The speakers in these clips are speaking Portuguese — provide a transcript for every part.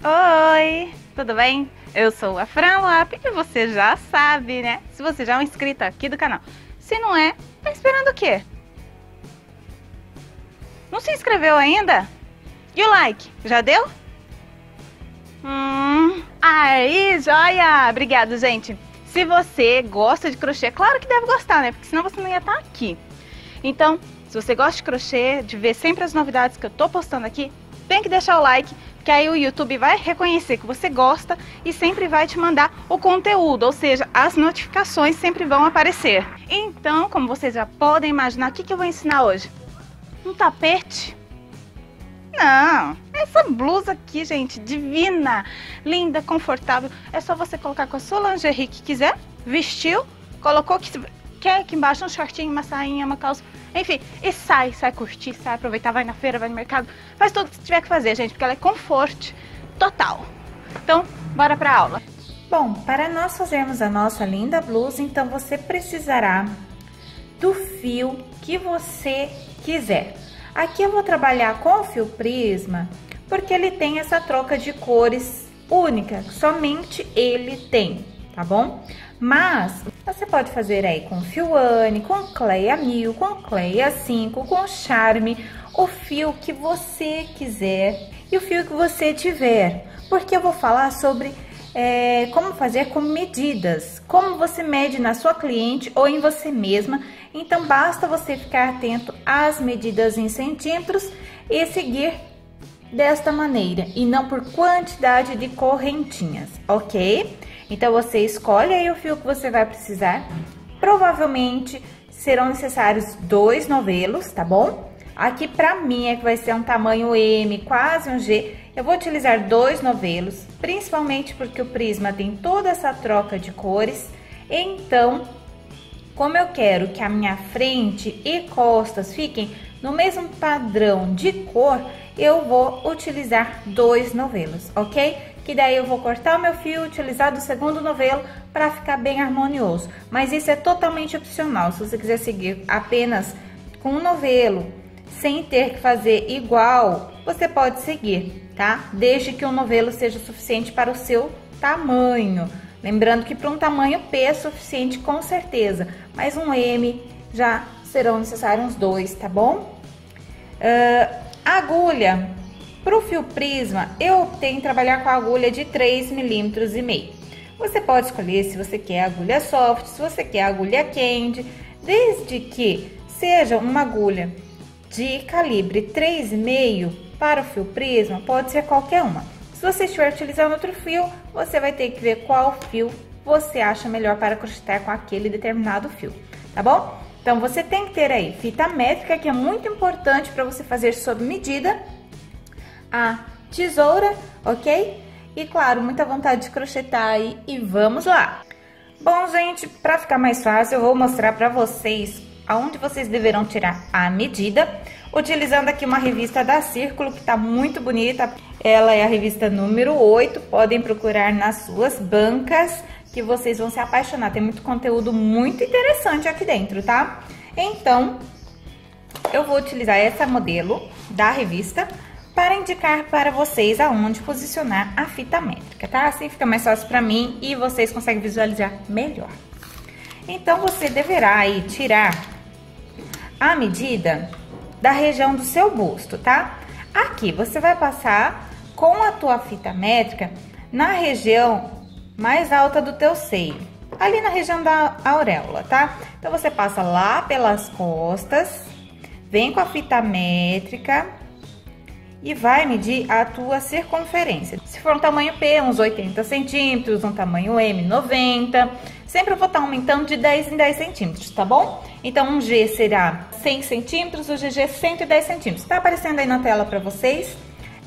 Oi, tudo bem? Eu sou a Fran Lap e você já sabe, né? Se você já é um inscrito aqui do canal. Se não é, tá esperando o quê? Não se inscreveu ainda? E o like, já deu? Aí, joia! Obrigado, gente. Se você gosta de crochê, claro que deve gostar, né? Porque senão você não ia estar aqui. Então, se você gosta de crochê, de ver sempre as novidades que eu tô postando aqui, tem que deixar o like, que aí o YouTube vai reconhecer que você gosta e sempre vai te mandar o conteúdo, ou seja, as notificações sempre vão aparecer. Então, como vocês já podem imaginar, o que eu vou ensinar hoje? Um tapete? Não, essa blusa aqui, gente, divina, linda, confortável. É só você colocar com a sua lingerie que quiser, vestiu, colocou que quer aqui embaixo um shortinho, uma sainha, uma calça, enfim, e sai curtir, sai aproveitar, vai na feira, vai no mercado, faz tudo que você tiver que fazer, gente, porque ela é conforto total. Então, bora pra aula. Bom, para nós fazermos a nossa linda blusa, então você precisará do fio que você quiser. Aqui eu vou trabalhar com o fio Prisma, porque ele tem essa troca de cores única, somente ele tem, tá bom? Mas você pode fazer aí com fio Anne, com Cleia 1000, com Cleia 5, com Charme, o fio que você quiser e o fio que você tiver, porque eu vou falar sobre como fazer com medidas, como você mede na sua cliente ou em você mesma. Então basta você ficar atento às medidas em centímetros e seguir desta maneira e não por quantidade de correntinhas, ok? Então você escolhe aí o fio que você vai precisar. Provavelmente serão necessários 2 novelos, tá bom? Aqui pra mim é que vai ser um tamanho M, quase um G. Eu vou utilizar 2 novelos, principalmente porque o Prisma tem toda essa troca de cores. Então, como eu quero que a minha frente e costas fiquem no mesmo padrão de cor, eu vou utilizar 2 novelos, ok? Que daí eu vou cortar o meu fio, utilizar do segundo novelo para ficar bem harmonioso. Mas isso é totalmente opcional. Se você quiser seguir apenas com um novelo, sem ter que fazer igual, você pode seguir, tá? Desde que o novelo seja suficiente para o seu tamanho. Lembrando que para um tamanho P é suficiente com certeza, mas um M já serão necessários uns 2, tá bom? Agulha. Para o fio Prisma, eu optei em trabalhar com a agulha de 3,5 mm. Você pode escolher se você quer agulha soft, se você quer agulha candy, desde que seja uma agulha de calibre 3,5 para o fio Prisma, pode ser qualquer uma. Se você estiver utilizando outro fio, você vai ter que ver qual fio você acha melhor para crochetar com aquele determinado fio, tá bom? Então você tem que ter aí fita métrica, que é muito importante para você fazer sob medida, a tesoura, ok? E claro, muita vontade de crochetar aí e vamos lá! Bom, gente, para ficar mais fácil, eu vou mostrar para vocês aonde vocês deverão tirar a medida, utilizando aqui uma revista da Círculo, que tá muito bonita. Ela é a revista número 8, podem procurar nas suas bancas, que vocês vão se apaixonar. Tem muito conteúdo muito interessante aqui dentro, tá? Então, eu vou utilizar essa modelo da revista para indicar para vocês aonde posicionar a fita métrica, tá? Assim fica mais fácil para mim e vocês conseguem visualizar melhor. Então, você deverá aí tirar a medida da região do seu busto, tá? Aqui, você vai passar com a tua fita métrica na região mais alta do teu seio, ali na região da auréola, tá? Então, você passa lá pelas costas, vem com a fita métrica e vai medir a tua circunferência. Se for um tamanho P, uns 80 centímetros, um tamanho M, 90. Sempre eu vou estar aumentando de 10 em 10 centímetros, tá bom? Então, um G será 100 centímetros, o GG 110 centímetros. Tá aparecendo aí na tela para vocês.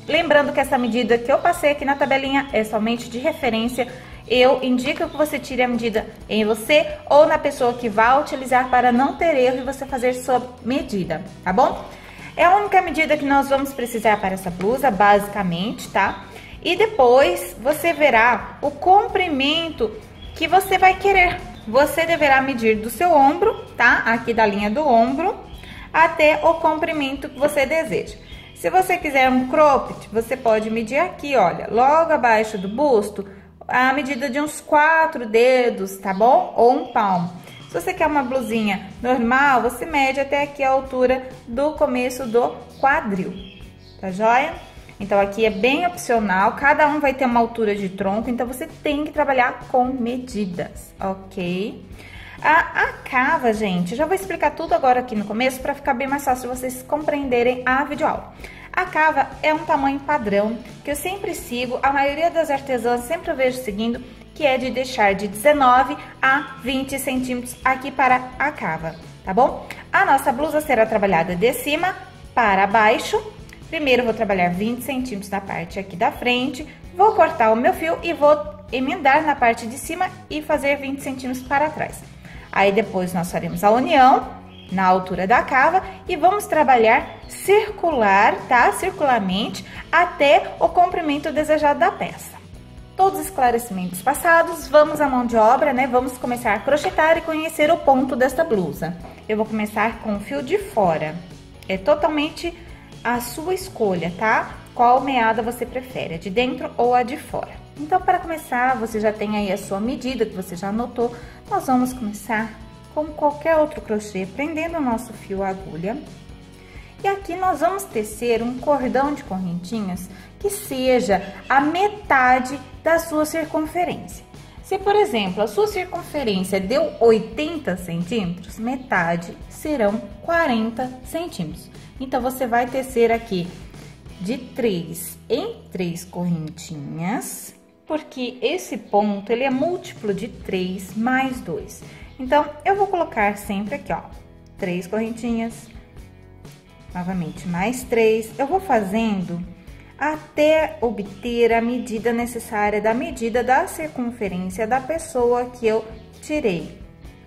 Lembrando que essa medida que eu passei aqui na tabelinha é somente de referência. Eu indico que você tire a medida em você ou na pessoa que vai utilizar para não ter erro e você fazer sua medida, tá bom? É a única medida que nós vamos precisar para essa blusa, basicamente, tá? E depois você verá o comprimento que você vai querer. Você deverá medir do seu ombro, tá? Aqui da linha do ombro, até o comprimento que você deseja. Se você quiser um cropped, você pode medir aqui, olha, logo abaixo do busto, a medida de uns 4 dedos, tá bom? Ou um palmo. Se você quer uma blusinha normal, você mede até aqui a altura do começo do quadril, tá joia? Então, aqui é bem opcional, cada um vai ter uma altura de tronco, então você tem que trabalhar com medidas, ok? A cava, gente, já vou explicar tudo agora aqui no começo para ficar bem mais fácil vocês compreenderem a videoaula. A cava é um tamanho padrão que eu sempre sigo, a maioria das artesãs sempre eu vejo seguindo, que é de deixar de 19 a 20 centímetros aqui para a cava, tá bom? A nossa blusa será trabalhada de cima para baixo. Primeiro eu vou trabalhar 20 centímetros na parte aqui da frente, vou cortar o meu fio e vou emendar na parte de cima e fazer 20 centímetros para trás. Aí depois nós faremos a união na altura da cava e vamos trabalhar circular, tá? Circularmente até o comprimento desejado da peça. Todos os esclarecimentos passados, vamos à mão de obra, né? Vamos começar a crochetar e conhecer o ponto desta blusa. Eu vou começar com o fio de fora. É totalmente a sua escolha, tá? Qual meada você prefere, a de dentro ou a de fora. Então, para começar, você já tem aí a sua medida, que você já anotou. Nós vamos começar com qualquer outro crochê, prendendo o nosso fio à agulha. E aqui nós vamos tecer um cordão de correntinhas que seja a metade da sua circunferência. Se, por exemplo, a sua circunferência deu 80 centímetros, metade serão 40 centímetros. Então, você vai tecer aqui de 3 em 3 correntinhas, porque esse ponto, ele é múltiplo de 3 mais 2. Então, eu vou colocar sempre aqui, ó, 3 correntinhas, novamente mais 3. Eu vou fazendo até obter a medida necessária da medida da circunferência da pessoa que eu tirei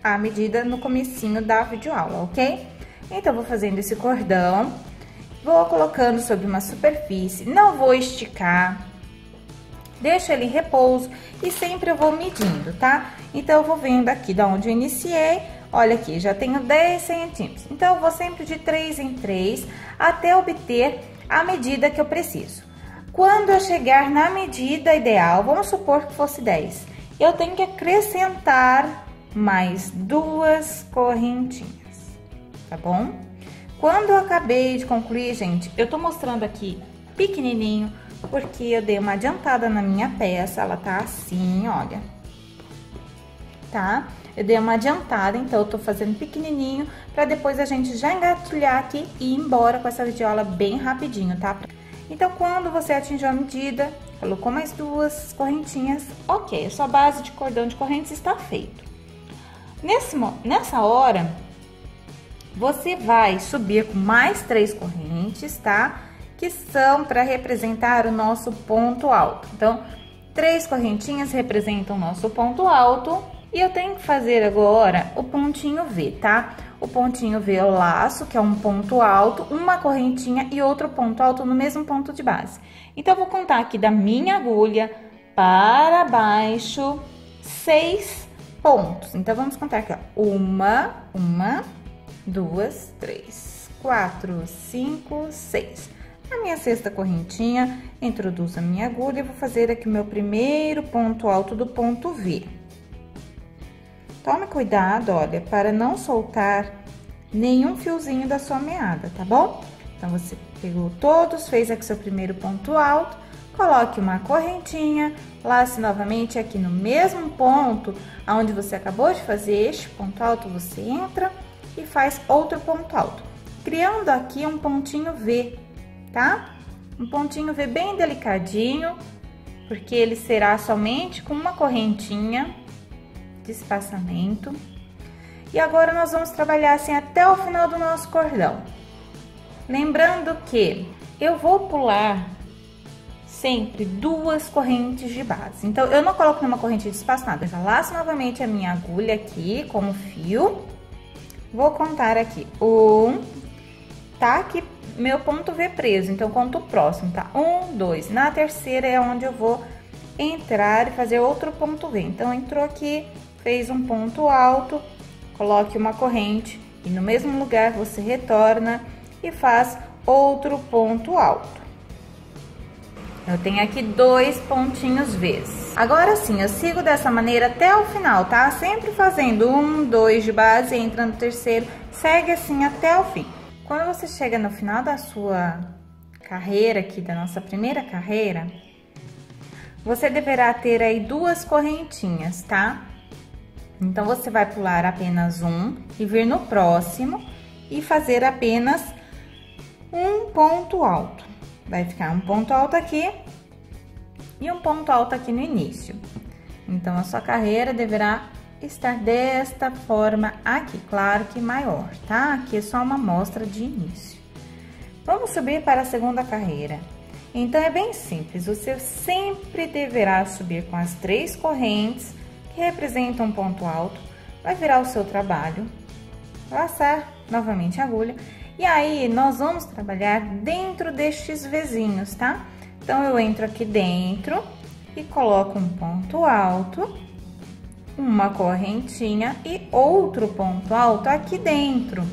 a medida no comecinho da videoaula, ok? Então, vou fazendo esse cordão, vou colocando sobre uma superfície, não vou esticar, deixo ele em repouso e sempre eu vou medindo, tá? Então, eu vou vendo aqui da onde eu iniciei, olha aqui, já tenho 10 centímetros. Então, eu vou sempre de 3 em 3 até obter a medida que eu preciso. Quando eu chegar na medida ideal, vamos supor que fosse 10, eu tenho que acrescentar mais 2 correntinhas. Tá bom? Quando eu acabei de concluir, gente, eu tô mostrando aqui pequenininho, porque eu dei uma adiantada na minha peça, ela tá assim, olha. Tá? Eu dei uma adiantada, então eu tô fazendo pequenininho, pra depois a gente já engatilhar aqui e ir embora com essa videoaula bem rapidinho, tá? Então, quando você atingiu a medida, colocou mais 2 correntinhas, ok, a sua base de cordão de correntes está feito. Nessa hora, você vai subir com mais 3 correntes, tá? Que são para representar o nosso ponto alto. Então, 3 correntinhas representam o nosso ponto alto. E eu tenho que fazer agora o pontinho V, tá? O pontinho V é o laço, que é um ponto alto, uma correntinha e outro ponto alto no mesmo ponto de base. Então, eu vou contar aqui da minha agulha para baixo 6 pontos. Então, vamos contar aqui, ó. Uma, 2, 3, 4, 5, 6. Na minha sexta correntinha, introduzo a minha agulha e vou fazer aqui o meu primeiro ponto alto do ponto V. Tome cuidado, olha, para não soltar nenhum fiozinho da sua meada, tá bom? Então, você pegou todos, fez aqui seu primeiro ponto alto, coloque uma correntinha, lace novamente aqui no mesmo ponto onde você acabou de fazer este ponto alto, você entra e faz outro ponto alto, criando aqui um pontinho V, tá? Um pontinho V bem delicadinho, porque ele será somente com uma correntinha de espaçamento. E agora, nós vamos trabalhar assim até o final do nosso cordão. Lembrando que eu vou pular sempre 2 correntes de base. Então, eu não coloco numa corrente de espaço nada. Eu já laço novamente a minha agulha aqui com o fio. Vou contar aqui. Tá aqui meu ponto V preso, então conto o próximo, tá? 1, 2. Na terceira é onde eu vou entrar e fazer outro ponto V. Então, entrou aqui, fez um ponto alto, coloque uma corrente e no mesmo lugar você retorna e faz outro ponto alto. Eu tenho aqui 2 pontinhos V's. Agora sim, eu sigo dessa maneira até o final, tá? Sempre fazendo 1, 2 de base, entra no terceiro, segue assim até o fim. Quando você chega no final da sua carreira aqui, da nossa primeira carreira, você deverá ter aí 2 correntinhas, tá? Então, você vai pular apenas um e vir no próximo e fazer apenas um ponto alto. Vai ficar um ponto alto aqui e um ponto alto aqui no início. Então, a sua carreira deverá estar desta forma aqui, claro que maior, tá? Aqui é só uma amostra de início. Vamos subir para a segunda carreira. Então, é bem simples, você sempre deverá subir com as 3 correntes que representam um ponto alto, vai virar o seu trabalho, laçar novamente a agulha, e aí nós vamos trabalhar dentro destes Vzinhos, tá? Então, eu entro aqui dentro e coloco um ponto alto, uma correntinha e outro ponto alto aqui dentro,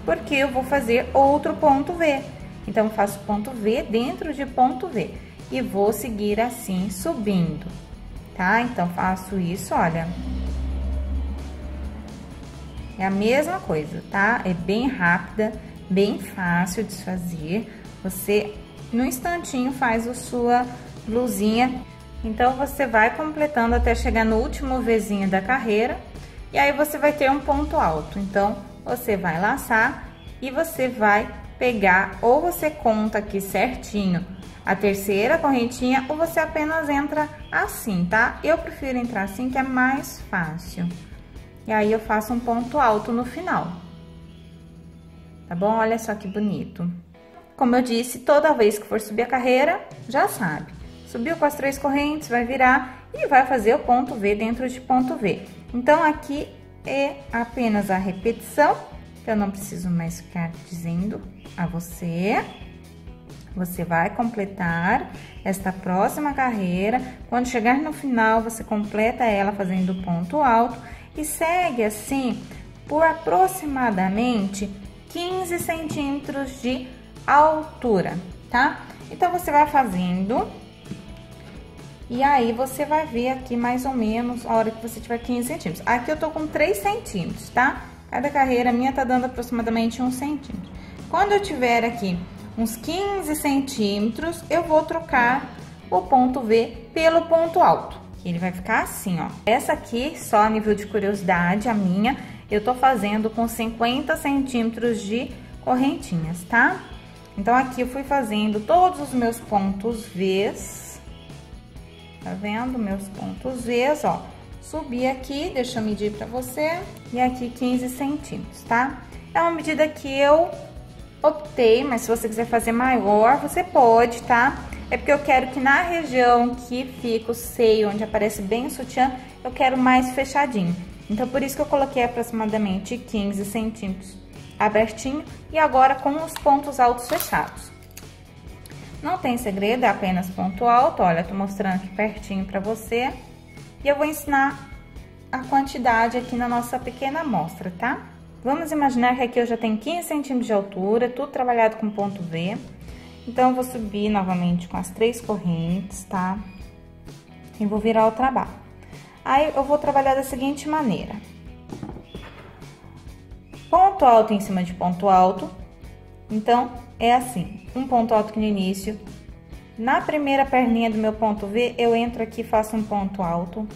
porque eu vou fazer outro ponto V. Então, faço ponto V dentro de ponto V e vou seguir assim, subindo, tá? Então, faço isso, olha. É a mesma coisa, tá? É bem rápida, bem fácil de fazer. Você, no instantinho, faz a sua blusinha. Então, você vai completando até chegar no último Vzinho da carreira. E aí, você vai ter um ponto alto. Então, você vai laçar e você vai pegar, ou você conta aqui certinho a terceira correntinha, ou você apenas entra assim, tá? Eu prefiro entrar assim, que é mais fácil. E aí, eu faço um ponto alto no final. Tá bom? Olha só que bonito. Como eu disse, toda vez que for subir a carreira, já sabe. Subiu com as 3 correntes, vai virar e vai fazer o ponto V dentro de ponto V. Então, aqui é apenas a repetição, que eu não preciso mais ficar dizendo a você. Você vai completar esta próxima carreira. Quando chegar no final, você completa ela fazendo ponto alto e segue assim por aproximadamente 15 centímetros de altura, tá? Então, você vai fazendo e aí você vai ver aqui mais ou menos a hora que você tiver 15 centímetros. Aqui eu tô com 3 centímetros, tá? Cada carreira minha tá dando aproximadamente 1 centímetro. Quando eu tiver aqui uns 15 centímetros, eu vou trocar o ponto V pelo ponto alto. Ele vai ficar assim, ó. Essa aqui, só a nível de curiosidade, a minha, eu tô fazendo com 50 centímetros de correntinhas, tá? Então, aqui eu fui fazendo todos os meus pontos V's. Tá vendo? Meus pontos V's, ó. Subi aqui, deixa eu medir pra você. E aqui 15 centímetros, tá? É uma medida que eu optei, mas se você quiser fazer maior, você pode, tá? É porque eu quero que na região que fica o seio, onde aparece bem o sutiã, eu quero mais fechadinho. Então, por isso que eu coloquei aproximadamente 15 centímetros abertinho e agora com os pontos altos fechados. Não tem segredo, é apenas ponto alto. Olha, tô mostrando aqui pertinho pra você. E eu vou ensinar a quantidade aqui na nossa pequena amostra, tá? Vamos imaginar que aqui eu já tenho 15 centímetros de altura, tudo trabalhado com ponto V. Então, eu vou subir novamente com as 3 correntes, tá? E vou virar o trabalho. Aí, eu vou trabalhar da seguinte maneira. Ponto alto em cima de ponto alto. Então, é assim, um ponto alto aqui no início. Na primeira perninha do meu ponto V, eu entro aqui e faço um ponto alto.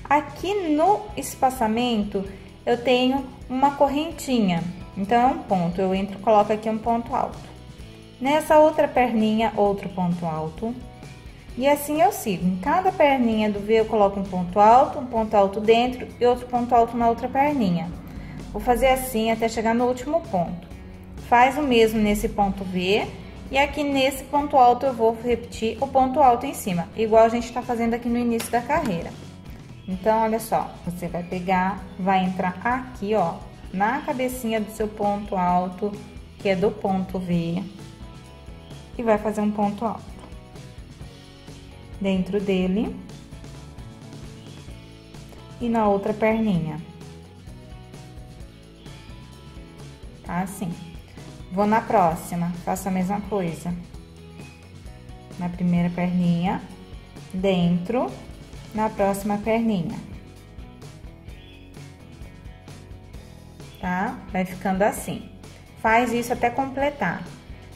Aqui no espaçamento, eu tenho uma correntinha. Então, é um ponto, eu entro e coloco aqui um ponto alto. Nessa outra perninha, outro ponto alto. E assim eu sigo. Em cada perninha do V, eu coloco um ponto alto dentro e outro ponto alto na outra perninha. Vou fazer assim até chegar no último ponto. Faz o mesmo nesse ponto V. E aqui nesse ponto alto, eu vou repetir o ponto alto em cima. Igual a gente tá fazendo aqui no início da carreira. Então, olha só. Você vai pegar, vai entrar aqui, ó. Na cabecinha do seu ponto alto, que é do ponto V. E vai fazer um ponto alto dentro dele e na outra perninha, tá? Assim, Vou na próxima, faço a mesma coisa. Na primeira perninha, dentro, na próxima perninha. Tá? Vai ficando assim. Faz isso até completar.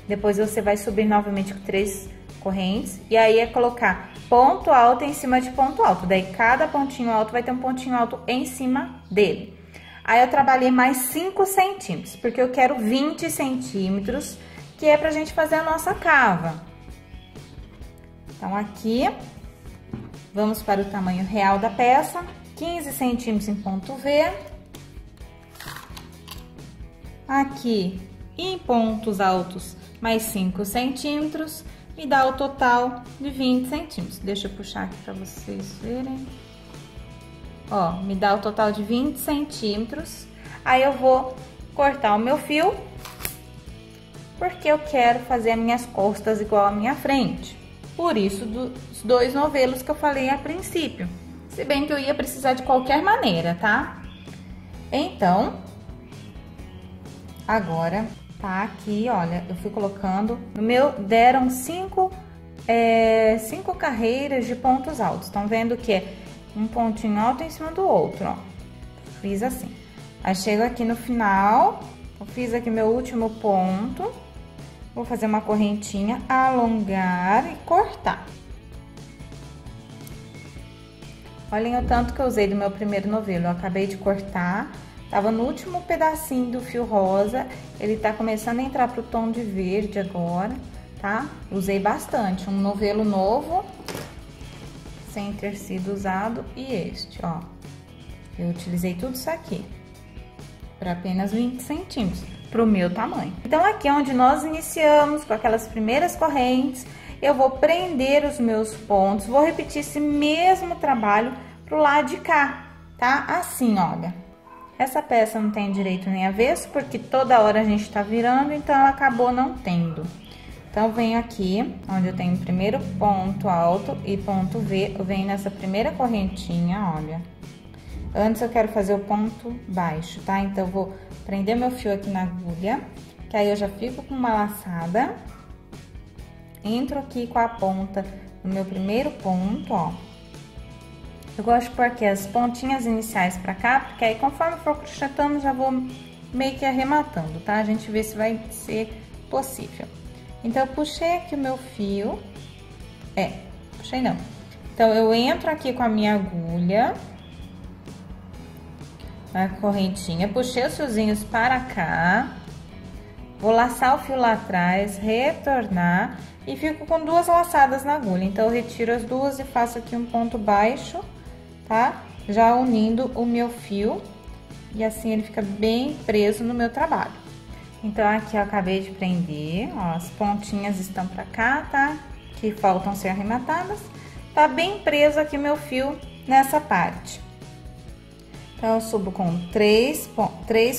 Depois você vai subir novamente com 3 correntes. E aí é colocar ponto alto em cima de ponto alto. Daí cada pontinho alto vai ter um pontinho alto em cima dele. Aí eu trabalhei mais 5 centímetros, porque eu quero 20 centímetros, que é pra gente fazer a nossa cava. Então aqui, vamos para o tamanho real da peça, 15 centímetros em ponto V. Aqui, em pontos altos, mais 5 centímetros, me dá o total de 20 centímetros. Deixa eu puxar aqui pra vocês verem. Ó, me dá o total de 20 centímetros. Aí eu vou cortar o meu fio, porque eu quero fazer as minhas costas igual a minha frente. Por isso, dos 2 novelos que eu falei a princípio. Se bem que eu ia precisar de qualquer maneira, tá? Então, agora, tá aqui, olha, eu fui colocando. No meu, deram 5 carreiras de pontos altos. Estão vendo que é um pontinho alto em cima do outro, ó. Fiz assim. Aí chego aqui no final, eu fiz aqui meu último ponto. Vou fazer uma correntinha, alongar e cortar. Olhem o tanto que eu usei do meu primeiro novelo. Eu acabei de cortar, tava no último pedacinho do fio rosa. Ele tá começando a entrar pro tom de verde agora, tá? Usei bastante, um novelo novo, sem ter sido usado, e este, ó. Eu utilizei tudo isso aqui, para apenas 20 centímetros, pro meu tamanho. Então, aqui é onde nós iniciamos, com aquelas primeiras correntes, eu vou prender os meus pontos, vou repetir esse mesmo trabalho pro lado de cá, tá? Assim, olha. Essa peça não tem direito nem avesso, porque toda hora a gente tá virando, então ela acabou não tendo. Então, eu venho aqui, onde eu tenho o primeiro ponto alto e ponto V, eu venho nessa primeira correntinha, olha. Antes eu quero fazer o ponto baixo, tá? Então, eu vou prender meu fio aqui na agulha, que aí eu já fico com uma laçada. Entro aqui com a ponta no meu primeiro ponto, ó. Eu gosto de pôr aqui as pontinhas iniciais pra cá, porque aí conforme for crochetando, já vou meio que arrematando, tá? A gente vê se vai ser possível. Então, eu puxei aqui o meu fio. Puxei não. Então, eu entro aqui com a minha agulha na correntinha, puxei os fiozinhos para cá, vou laçar o fio lá atrás, retornar e fico com 2 laçadas na agulha. Então, eu retiro as 2 e faço aqui um ponto baixo, tá? Já unindo o meu fio, e assim ele fica bem preso no meu trabalho. Então, aqui eu acabei de prender, ó, as pontinhas estão pra cá, tá? Que faltam ser arrematadas. Tá bem preso aqui o meu fio nessa parte. Então, eu subo com 3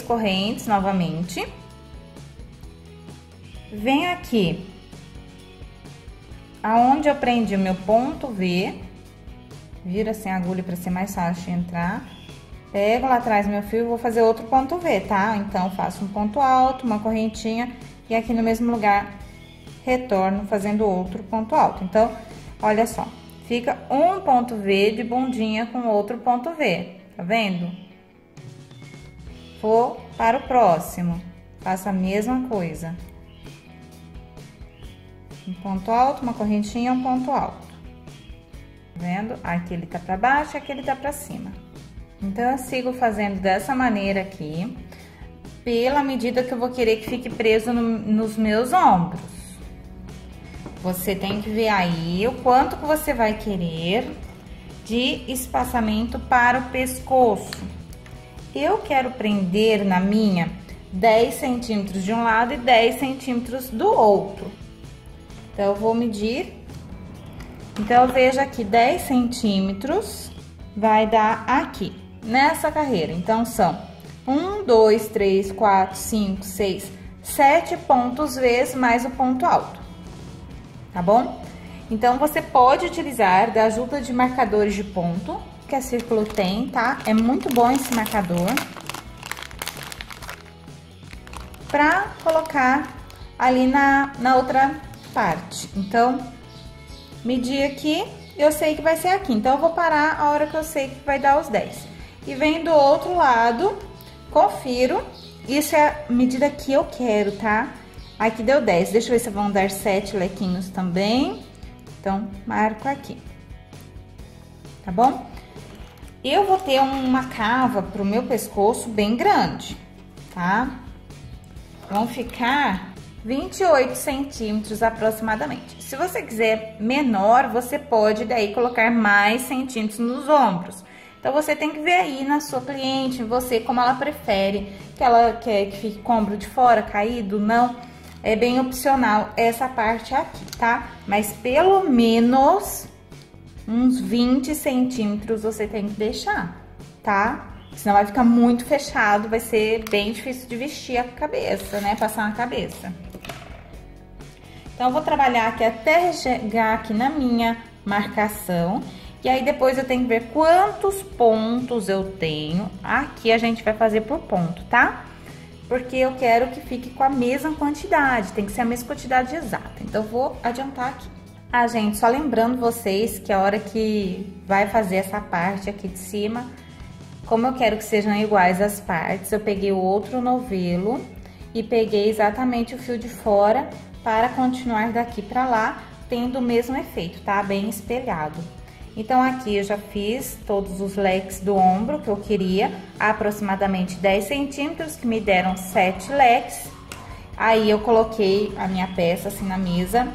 correntes novamente. Venho aqui, aonde eu prendi o meu ponto V, vira assim a agulha pra ser mais fácil de entrar. Pego lá atrás meu fio e vou fazer outro ponto V, tá? Então, faço um ponto alto, uma correntinha, e aqui no mesmo lugar, retorno fazendo outro ponto alto. Então, olha só, fica um ponto V de bundinha com outro ponto V, tá vendo? Vou para o próximo, faço a mesma coisa. Um ponto alto, uma correntinha, um ponto alto. Tá vendo? Aqui ele tá pra baixo, aqui ele tá pra cima. Então, eu sigo fazendo dessa maneira aqui, pela medida que eu vou querer que fique preso nos meus ombros. Você tem que ver aí o quanto que você vai querer de espaçamento para o pescoço. Eu quero prender na minha 10 centímetros de um lado e 10 centímetros do outro. Então, eu vou medir. Então, eu vejo aqui 10 centímetros vai dar aqui, nessa carreira. Então, são 1, 2, 3, 4, 5, 6, 7 pontos V mais o ponto alto, tá bom? Então, você pode utilizar da ajuda de marcadores de ponto, que a Círculo tem, tá? É muito bom esse marcador. pra colocar ali na outra parte. Então, medir aqui, eu sei que vai ser aqui. Então, eu vou parar a hora que eu sei que vai dar os 10. E venho do outro lado, confiro. Isso é a medida que eu quero, tá? Aqui deu 10. Deixa eu ver se vão dar 7 lequinhos também. Então, marco aqui. Tá bom? Eu vou ter uma cava pro meu pescoço bem grande, tá? Vão ficar 28 centímetros aproximadamente. Se você quiser menor, você pode daí colocar mais centímetros nos ombros. Então, você tem que ver aí na sua cliente, você, como ela prefere, que ela quer que fique com o ombro de fora, caído, não. É bem opcional essa parte aqui, tá? Mas pelo menos uns 20 centímetros você tem que deixar, tá? Senão vai ficar muito fechado, vai ser bem difícil de vestir a cabeça, né? Passar na cabeça. Então, eu vou trabalhar aqui até chegar aqui na minha marcação. E aí, depois eu tenho que ver quantos pontos eu tenho. Aqui a gente vai fazer por ponto, tá? Porque eu quero que fique com a mesma quantidade, tem que ser a mesma quantidade exata. Então, eu vou adiantar aqui. Ah, gente, só lembrando vocês que a hora que vai fazer essa parte aqui de cima, como eu quero que sejam iguais as partes, eu peguei o outro novelo e peguei exatamente o fio de fora para continuar daqui pra lá, tendo o mesmo efeito, tá? Bem espelhado. Então, aqui eu já fiz todos os leques do ombro que eu queria, aproximadamente 10 centímetros, que me deram 7 leques. Aí, eu coloquei a minha peça assim na mesa,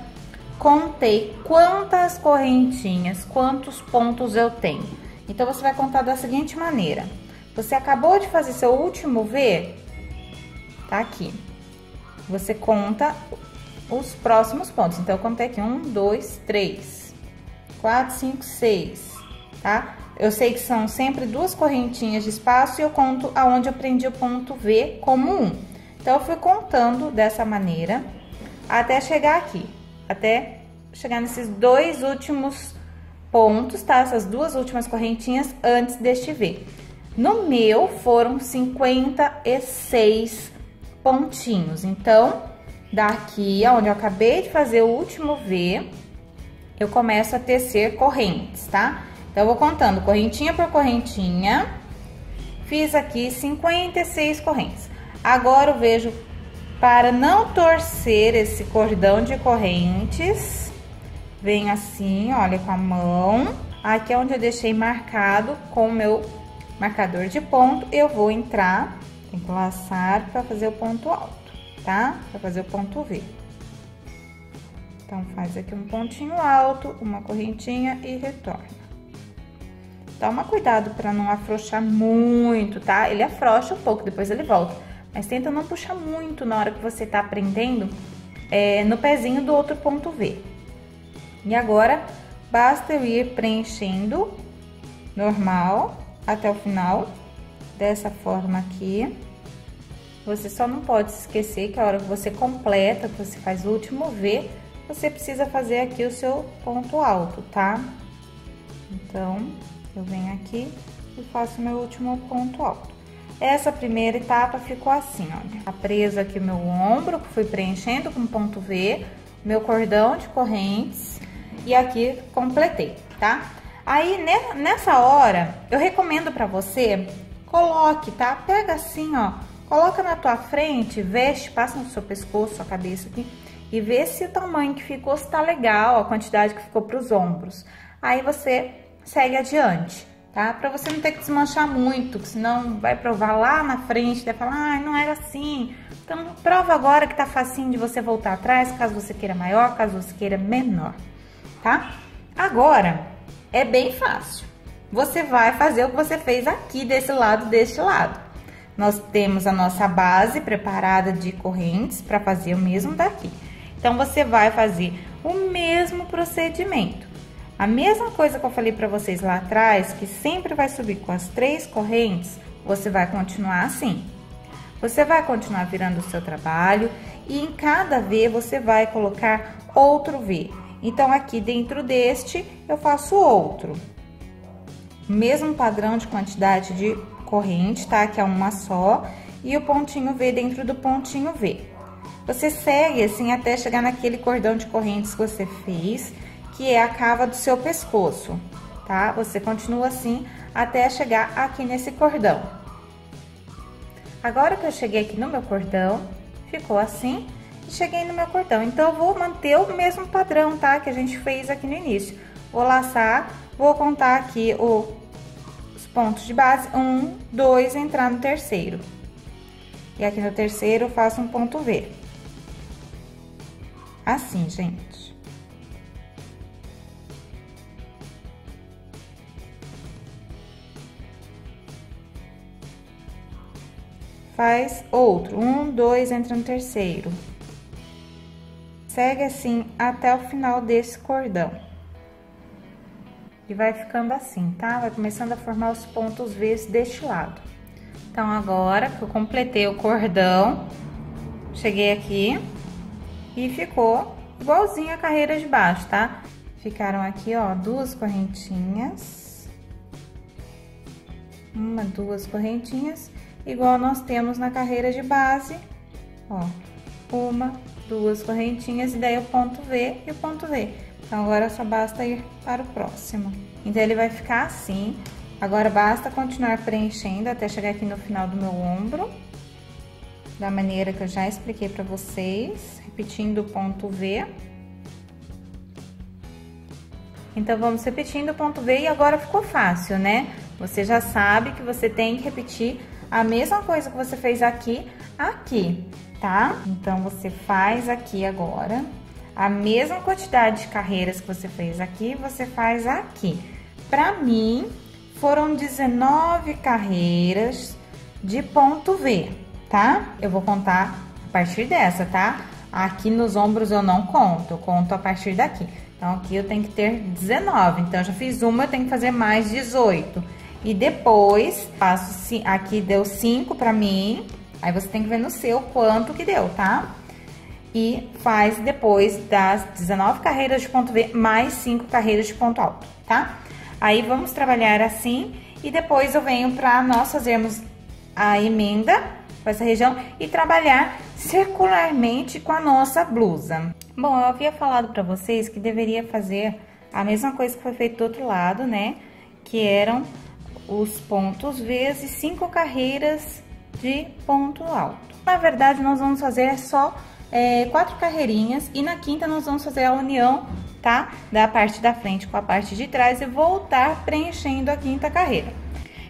contei quantas correntinhas, quantos pontos eu tenho. Então, você vai contar da seguinte maneira. Você acabou de fazer seu último V, tá aqui. Você conta os próximos pontos. Então, eu contei aqui 1, 2, 3... 4, 5, 6, tá? Eu sei que são sempre 2 correntinhas de espaço e eu conto aonde eu prendi o ponto V como 1. Então, eu fui contando dessa maneira até chegar aqui, até chegar nesses 2 últimos pontos, tá? Essas 2 últimas correntinhas antes deste V. No meu, foram 56 pontinhos. Então, daqui aonde eu acabei de fazer o último V, eu começo a tecer correntes, tá? Então, eu vou contando correntinha por correntinha. Fiz aqui 56 correntes. Agora, eu vejo, para não torcer esse cordão de correntes, venho assim, olha, com a mão. Aqui é onde eu deixei marcado com o meu marcador de ponto. Eu vou entrar, tem que laçar para fazer o ponto alto, tá? Para fazer o ponto V. Então, faz aqui um pontinho alto, uma correntinha e retorna. Toma cuidado para não afrouxar muito, tá? Ele afrouxa um pouco, depois ele volta. Mas tenta não puxar muito na hora que você tá prendendo no pezinho do outro ponto V. E agora, basta eu ir preenchendo normal até o final, dessa forma aqui. Você só não pode se esquecer que a hora que você completa, que você faz o último V, você precisa fazer aqui o seu ponto alto, tá? Então, eu venho aqui e faço o meu último ponto alto. Essa primeira etapa ficou assim, olha. Tá preso aqui o meu ombro, que fui preenchendo com ponto V, meu cordão de correntes e aqui completei, tá? Aí, nessa hora, eu recomendo pra você, coloque, tá? Pega assim, ó, coloca na tua frente, veste, passa no seu pescoço, sua cabeça aqui, e vê se o tamanho que ficou, se tá legal, a quantidade que ficou pros ombros. Aí, você segue adiante, tá? Pra você não ter que desmanchar muito, senão vai provar lá na frente, vai falar, ai, não era assim. Então, prova agora que tá facinho de você voltar atrás, caso você queira maior, caso você queira menor, tá? Agora, é bem fácil. Você vai fazer o que você fez aqui, desse lado, deste lado. Nós temos a nossa base preparada de correntes para fazer o mesmo daqui. Então, você vai fazer o mesmo procedimento. A mesma coisa que eu falei para vocês lá atrás, que sempre vai subir com as 3 correntes, você vai continuar assim. Você vai continuar virando o seu trabalho e em cada V você vai colocar outro V. Então, aqui dentro deste, eu faço outro. Mesmo padrão de quantidade de corrente, tá? Que é uma só. e o pontinho V dentro do pontinho V. Você segue assim até chegar naquele cordão de correntes que você fez, que é a cava do seu pescoço, tá? Você continua assim até chegar aqui nesse cordão. Agora que eu cheguei aqui no meu cordão, ficou assim, e cheguei no meu cordão. Então, eu vou manter o mesmo padrão, tá? Que a gente fez aqui no início. Vou laçar, vou contar aqui os pontos de base, 1, 2, entrar no terceiro. E aqui no terceiro eu faço um ponto V. Assim, gente. Faz outro, 1, 2, entra no terceiro. Segue assim até o final desse cordão. E vai ficando assim, tá? Vai começando a formar os pontos V's deste lado. Então, agora que eu completei o cordão, cheguei aqui e ficou igualzinho a carreira de baixo, tá? Ficaram aqui, ó, 2 correntinhas. 1, 2 correntinhas, igual nós temos na carreira de base, ó. 1, 2 correntinhas e daí o ponto V e o ponto V. Então, agora só basta ir para o próximo. Então, ele vai ficar assim. Agora, basta continuar preenchendo até chegar aqui no final do meu ombro. Da maneira que eu já expliquei pra vocês. Repetindo o ponto V. Então, vamos repetindo o ponto V e agora ficou fácil, né? Você já sabe que você tem que repetir a mesma coisa que você fez aqui, tá? Então, você faz aqui agora. A mesma quantidade de carreiras que você fez aqui, você faz aqui. Pra mim, foram 19 carreiras de ponto V, tá? Eu vou contar a partir dessa, tá? Aqui nos ombros eu não conto, eu conto a partir daqui. Então, aqui eu tenho que ter 19. Então, eu já fiz uma, eu tenho que fazer mais 18. E depois, faço, aqui deu 5 pra mim. Aí, você tem que ver no seu quanto que deu, tá? E faz depois das 19 carreiras de ponto V, mais 5 carreiras de ponto alto, tá? Aí, vamos trabalhar assim, e depois eu venho pra nós fazermos a emenda com essa região e trabalhar circularmente com a nossa blusa. Bom, eu havia falado pra vocês que deveria fazer a mesma coisa que foi feito do outro lado, né? Que eram os pontos vezes 5 carreiras de ponto alto. Na verdade, nós vamos fazer só 4 carreirinhas e na quinta nós vamos fazer a união, tá? Da parte da frente com a parte de trás e voltar preenchendo a quinta carreira.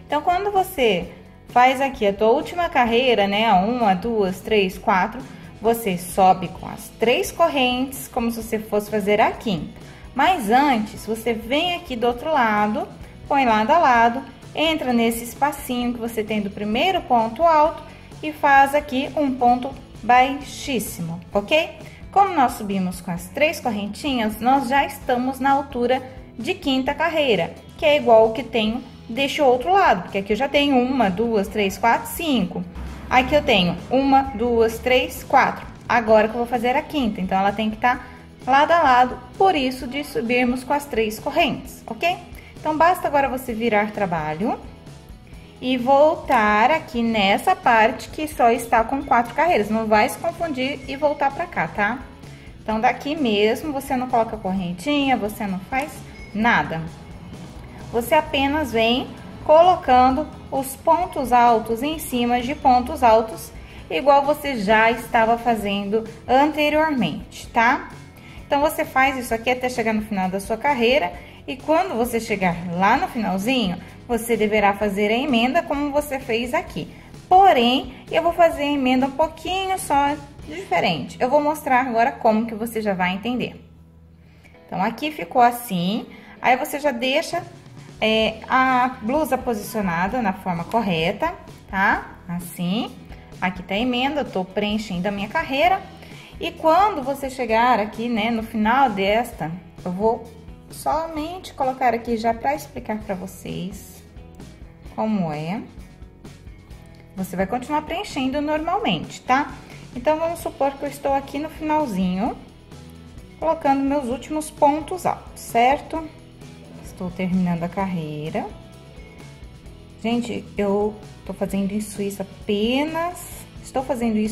Então, quando você faz aqui a tua última carreira, né? 1, 2, 3, 4, você sobe com as 3 correntes, como se você fosse fazer a quinta. Mas antes, você vem aqui do outro lado, põe lado a lado, entra nesse espacinho que você tem do primeiro ponto alto e faz aqui um ponto baixíssimo, ok? Como nós subimos com as 3 correntinhas, nós já estamos na altura de quinta carreira, que é igual o que tenho deste outro lado, porque aqui eu já tenho 1, 2, 3, 4, 5. Aqui eu tenho 1, 2, 3, 4. Agora que eu vou fazer a quinta, então ela tem que estar lado a lado, por isso de subirmos com as 3 correntes, ok? Então, basta agora você virar trabalho e voltar aqui nessa parte que só está com 4 carreiras. Não vai se confundir e voltar pra cá, tá? Então, daqui mesmo, você não coloca correntinha, você não faz nada. Você apenas vem colocando os pontos altos em cima de pontos altos, igual você já estava fazendo anteriormente, tá? Então, você faz isso aqui até chegar no final da sua carreira. E quando você chegar lá no finalzinho, você deverá fazer a emenda como você fez aqui. Porém, eu vou fazer a emenda um pouquinho só diferente. Eu vou mostrar agora como que você já vai entender. Então, aqui ficou assim. Aí, você já deixa a blusa posicionada na forma correta, tá? Assim. Aqui tá a emenda, eu tô preenchendo a minha carreira. E quando você chegar aqui, né, no final desta, eu vou somente colocar aqui já para explicar para vocês como é. Você vai continuar preenchendo normalmente, tá? Então, vamos supor que eu estou aqui no finalzinho, colocando meus últimos pontos altos, certo? Estou terminando a carreira. Gente, eu estou fazendo isso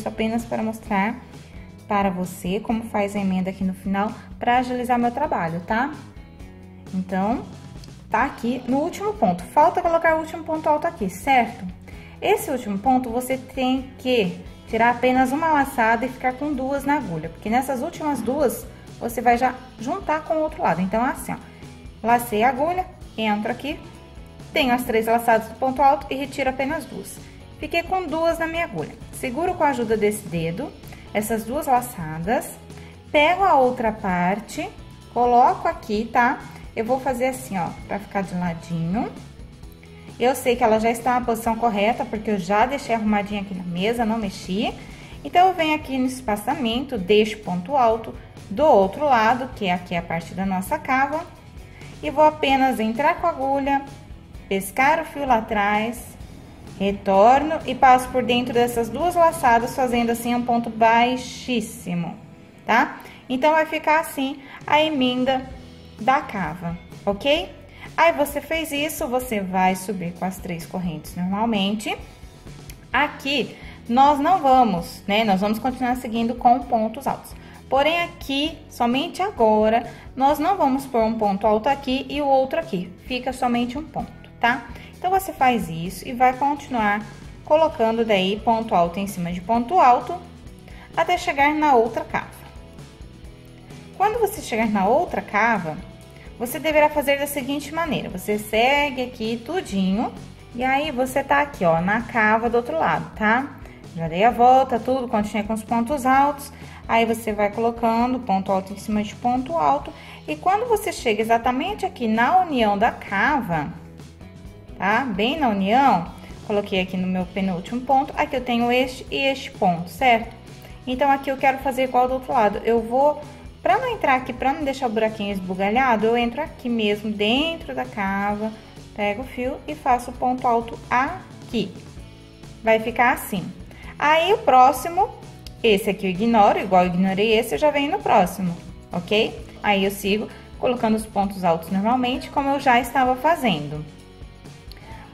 apenas para mostrar para você como faz a emenda aqui no final, para agilizar meu trabalho, tá? Então, tá aqui no último ponto. Falta colocar o último ponto alto aqui, certo? Esse último ponto você tem que tirar apenas uma laçada e ficar com duas na agulha, porque nessas últimas duas você vai já juntar com o outro lado. Então, assim, ó, lacei a agulha, entro aqui, tenho as 3 laçadas do ponto alto e retiro apenas 2. Fiquei com 2 na minha agulha. Seguro com a ajuda desse dedo essas 2 laçadas, pego a outra parte, coloco aqui, tá? Eu vou fazer assim, ó, pra ficar de ladinho. Eu sei que ela já está na posição correta, porque eu já deixei arrumadinha aqui na mesa, não mexi. Então, eu venho aqui no espaçamento, deixo ponto alto do outro lado, que é aqui a parte da nossa cava, e vou apenas entrar com a agulha, pescar o fio lá atrás, retorno e passo por dentro dessas 2 laçadas, fazendo assim um ponto baixíssimo, tá? Então, vai ficar assim a emenda da cava, ok? Aí, você fez isso, você vai subir com as 3 correntes normalmente. Aqui, nós não vamos, né? Nós vamos continuar seguindo com pontos altos. Porém, aqui, somente agora, nós não vamos pôr um ponto alto aqui e o outro aqui. Fica somente um ponto, tá? Então, você faz isso e vai continuar colocando daí ponto alto em cima de ponto alto até chegar na outra cava. Quando você chegar na outra cava, você deverá fazer da seguinte maneira. Você segue aqui tudinho e aí você tá aqui, ó, na cava do outro lado, tá? Já dei a volta, tudo, continuei com os pontos altos. Aí, você vai colocando ponto alto em cima de ponto alto. E quando você chega exatamente aqui na união da cava, tá? Bem na união, coloquei aqui no meu penúltimo ponto. Aqui eu tenho este e este ponto, certo? Então, aqui eu quero fazer igual do outro lado. Eu vou, pra não entrar aqui, pra não deixar o buraquinho esbugalhado, eu entro aqui mesmo, dentro da cava, pego o fio e faço o ponto alto aqui. Vai ficar assim. Aí, o próximo... Esse aqui eu ignoro, igual eu ignorei esse, eu já venho no próximo, ok? Aí, eu sigo colocando os pontos altos normalmente, como eu já estava fazendo.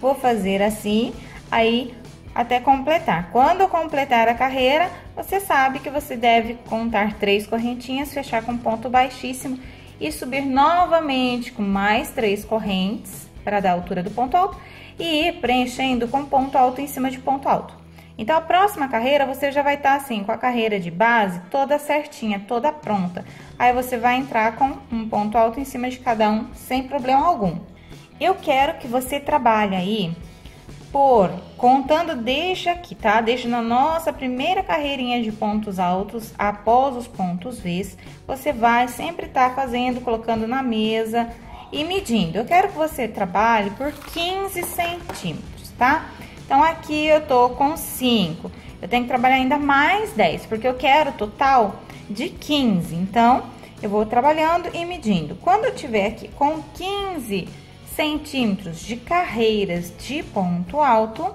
Vou fazer assim, aí, até completar. Quando eu completar a carreira, você sabe que você deve contar 3 correntinhas, fechar com ponto baixíssimo e subir novamente com mais 3 correntes, para dar a altura do ponto alto, e ir preenchendo com ponto alto em cima de ponto alto. Então, a próxima carreira, você já vai estar assim, com a carreira de base toda certinha, toda pronta. Aí, você vai entrar com um ponto alto em cima de cada um, sem problema algum. Eu quero que você trabalhe aí, contando desde aqui, tá? Desde na nossa primeira carreirinha de pontos altos, após os pontos V's, você vai sempre estar fazendo, colocando na mesa e medindo. Eu quero que você trabalhe por 15 centímetros, tá? Então, aqui eu tô com 5. Eu tenho que trabalhar ainda mais 10, porque eu quero total de 15. Então, eu vou trabalhando e medindo. Quando eu tiver aqui com 15 centímetros de carreiras de ponto alto,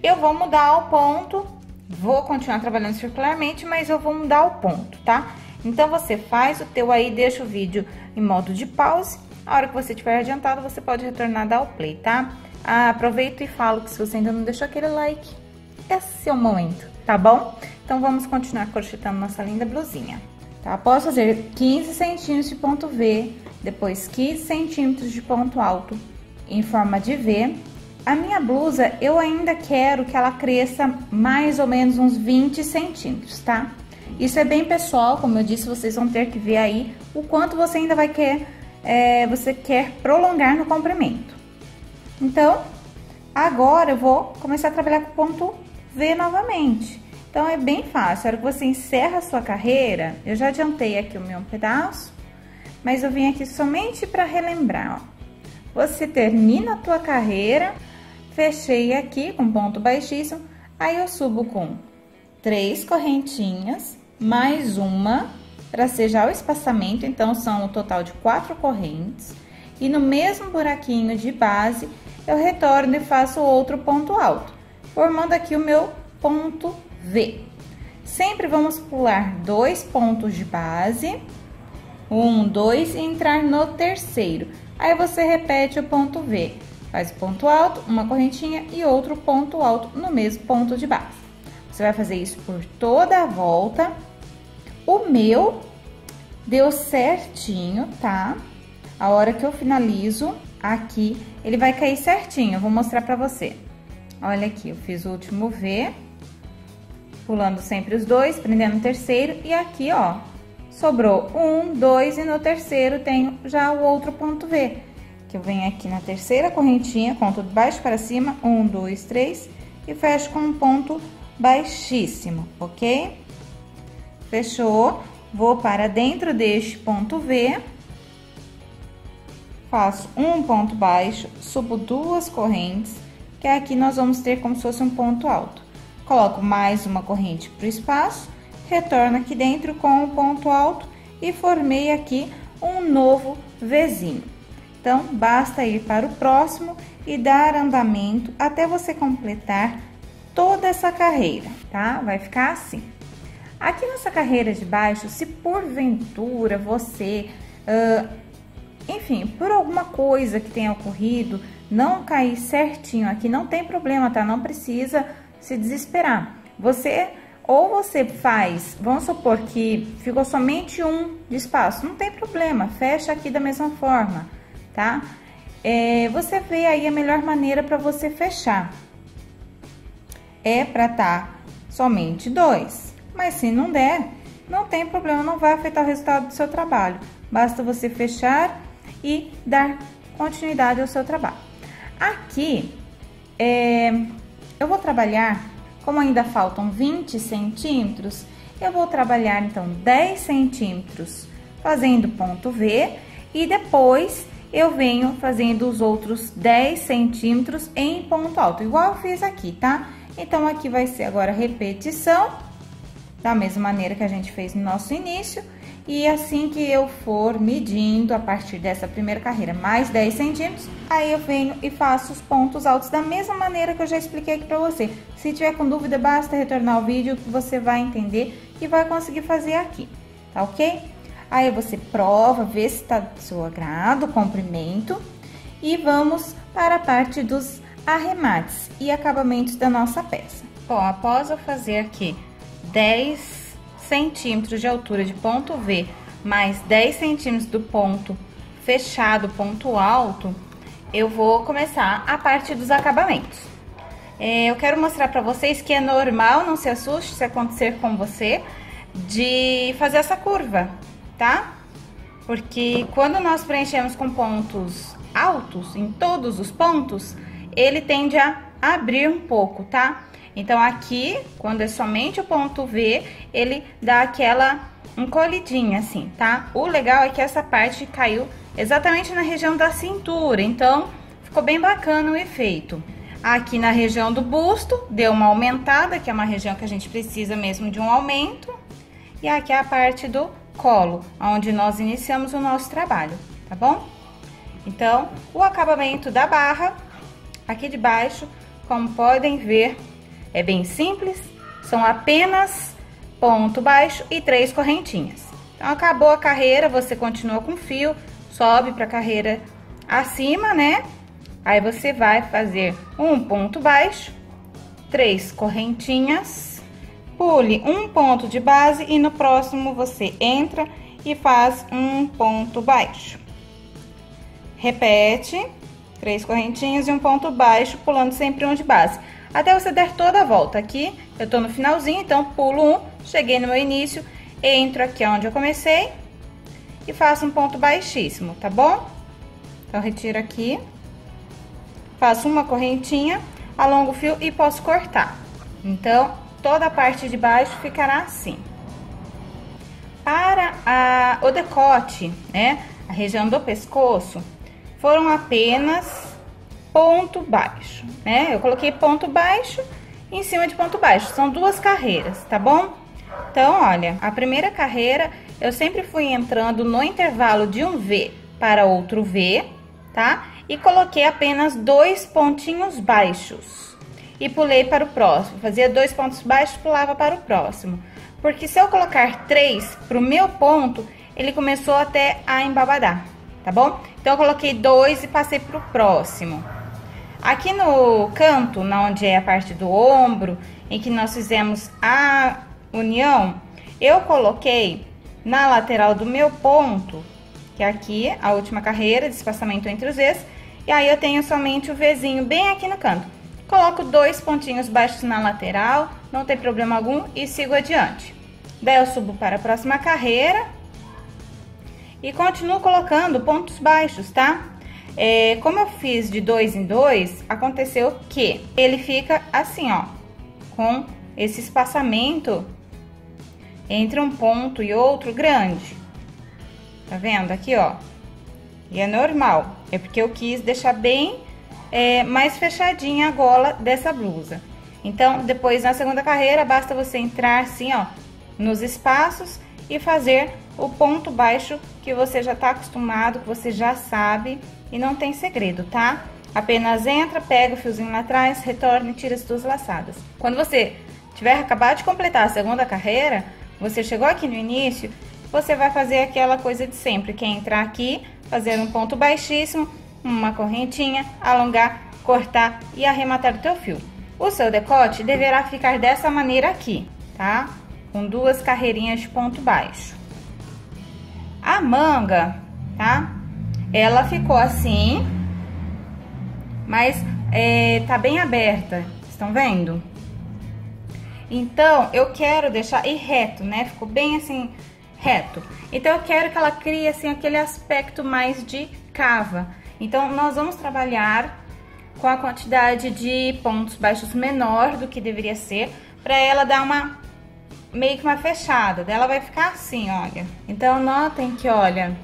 eu vou mudar o ponto. Vou continuar trabalhando circularmente, mas eu vou mudar o ponto, tá? Então, você faz o teu aí, deixa o vídeo em modo de pause. A hora que você tiver adiantado, você pode retornar, dar o play, tá? Aproveito e falo que se você ainda não deixou aquele like, esse é o momento, tá bom? Então, vamos continuar crochetando nossa linda blusinha, tá? Após fazer 15 centímetros de ponto V, depois 15 centímetros de ponto alto em forma de V, a minha blusa, eu ainda quero que ela cresça mais ou menos uns 20 centímetros, tá? Isso é bem pessoal, como eu disse, vocês vão ter que ver aí o quanto você ainda vai você quer prolongar no comprimento. Então, agora eu vou começar a trabalhar com o ponto V novamente. Então, é bem fácil. A hora que você encerra a sua carreira, eu já adiantei aqui o meu pedaço, mas eu vim aqui somente para relembrar, ó. Você termina a tua carreira, fechei aqui com ponto baixíssimo, aí eu subo com 3 correntinhas, mais uma, para ser já o espaçamento, então, são o total de 4 correntes. E no mesmo buraquinho de base, eu retorno e faço outro ponto alto, formando aqui o meu ponto V. Sempre vamos pular 2 pontos de base, 1, 2 e entrar no terceiro. Aí, você repete o ponto V. Faz o ponto alto, uma correntinha e outro ponto alto no mesmo ponto de base. Você vai fazer isso por toda a volta. O meu deu certinho, tá? A hora que eu finalizo aqui, ele vai cair certinho. Eu vou mostrar pra você. Olha aqui, eu fiz o último V, pulando sempre os dois, prendendo o terceiro. E aqui, ó, sobrou um, dois e no terceiro tenho já o outro ponto V. Que eu venho aqui na terceira correntinha, conto de baixo para cima, 1, 2, 3, e fecho com um ponto baixíssimo, ok? Fechou, vou para dentro deste ponto V, faço um ponto baixo, subo duas correntes, que aqui nós vamos ter como se fosse um ponto alto. Coloco mais uma corrente para o espaço, retorno aqui dentro com o ponto alto e formei aqui um novo Vzinho. Então, basta ir para o próximo e dar andamento até você completar toda essa carreira, tá? Vai ficar assim. Aqui nessa carreira de baixo, se porventura você, enfim, por alguma coisa que tenha ocorrido, não cair certinho aqui, não tem problema, tá? Não precisa se desesperar. Ou você faz, vamos supor que ficou somente um de espaço, não tem problema, fecha aqui da mesma forma, tá? Você vê aí a melhor maneira para você fechar. É para tá somente dois, mas se não der, não tem problema, não vai afetar o resultado do seu trabalho. Basta você fechar e dar continuidade ao seu trabalho. Aqui, eu vou trabalhar, como ainda faltam 20 centímetros, eu vou trabalhar então 10 centímetros fazendo ponto V e depois eu venho fazendo os outros 10 centímetros em ponto alto, igual eu fiz aqui, tá? Então, aqui vai ser agora repetição, da mesma maneira que a gente fez no nosso início. E assim que eu for medindo, a partir dessa primeira carreira, mais 10 centímetros, aí eu venho e faço os pontos altos da mesma maneira que eu já expliquei aqui pra você. Se tiver com dúvida, basta retornar ao vídeo que você vai entender e vai conseguir fazer aqui, tá ok? Aí você prova, vê se tá do seu agrado, o comprimento. E vamos para a parte dos arremates e acabamentos da nossa peça. Bom, após eu fazer aqui 10 centímetros de altura de ponto V, mais 10 centímetros do ponto fechado, ponto alto, eu vou começar a parte dos acabamentos. Eu quero mostrar para vocês que é normal, não se assuste se acontecer com você, de fazer essa curva, tá? Porque quando nós preenchemos com pontos altos, em todos os pontos, ele tende a abrir um pouco, tá? Então, aqui, quando é somente o ponto V, ele dá aquela encolhidinha, assim, tá? O legal é que essa parte caiu exatamente na região da cintura, então, ficou bem bacana o efeito. Aqui na região do busto, deu uma aumentada, que é uma região que a gente precisa mesmo de um aumento. E aqui é a parte do colo, onde nós iniciamos o nosso trabalho, tá bom? Então, o acabamento da barra, aqui de baixo, como podem ver, é bem simples, são apenas ponto baixo e 3 correntinhas. Então, acabou a carreira, você continua com fio, sobe para a carreira acima, né? Aí, você vai fazer um ponto baixo, 3 correntinhas, pule um ponto de base e no próximo você entra e faz um ponto baixo. Repete, 3 correntinhas e um ponto baixo, pulando sempre um de base. Até você der toda a volta. Aqui, eu tô no finalzinho, então pulo um, cheguei no meu início, entro aqui onde eu comecei e faço um ponto baixíssimo, tá bom? Então, retiro aqui, faço uma correntinha, alongo o fio e posso cortar. Então, toda a parte de baixo ficará assim. Para o decote, né, a região do pescoço, foram apenas ponto baixo, né? Eu coloquei ponto baixo em cima de ponto baixo, são 2 carreiras, tá bom? Então, olha, a primeira carreira eu sempre fui entrando no intervalo de um V para outro V, tá? E coloquei apenas 2 pontinhos baixos e pulei para o próximo. Fazia 2 pontos baixos, pulava para o próximo. Porque se eu colocar 3 para o meu ponto, ele começou até a embabadar, tá bom? Então, eu coloquei 2 e passei para o próximo. Aqui no canto, onde é a parte do ombro, em que nós fizemos a união, eu coloquei na lateral do meu ponto, que é aqui, a última carreira de espaçamento entre os V's, e aí eu tenho somente o Vzinho bem aqui no canto. Coloco 2 pontinhos baixos na lateral, não tem problema algum, e sigo adiante. Daí eu subo para a próxima carreira e continuo colocando pontos baixos, tá? Como eu fiz de 2 em 2, aconteceu que ele fica assim, ó, com esse espaçamento entre um ponto e outro grande. Tá vendo aqui, ó? E é normal, é porque eu quis deixar bem mais fechadinha a gola dessa blusa. Então, depois na segunda carreira, basta você entrar assim, ó, nos espaços e fazer o ponto baixo que você já tá acostumado, que você já sabe, e não tem segredo, tá? Apenas entra, pega o fiozinho lá atrás, retorna e tira as 2 laçadas. Quando você tiver acabado de completar a segunda carreira, você chegou aqui no início, você vai fazer aquela coisa de sempre, que é entrar aqui, fazer um ponto baixíssimo, uma correntinha, alongar, cortar e arrematar o teu fio. O seu decote deverá ficar dessa maneira aqui, tá? Com 2 carreirinhas de ponto baixo. A manga, tá? Ela ficou assim, mas tá bem aberta, estão vendo? Então, eu quero deixar reto, né? Ficou bem assim, reto. Então, eu quero que ela crie, assim, aquele aspecto mais de cava. Então, nós vamos trabalhar com a quantidade de pontos baixos menor do que deveria ser, para ela dar meio que uma fechada. Daí ela vai ficar assim, olha. Então, notem que, olha,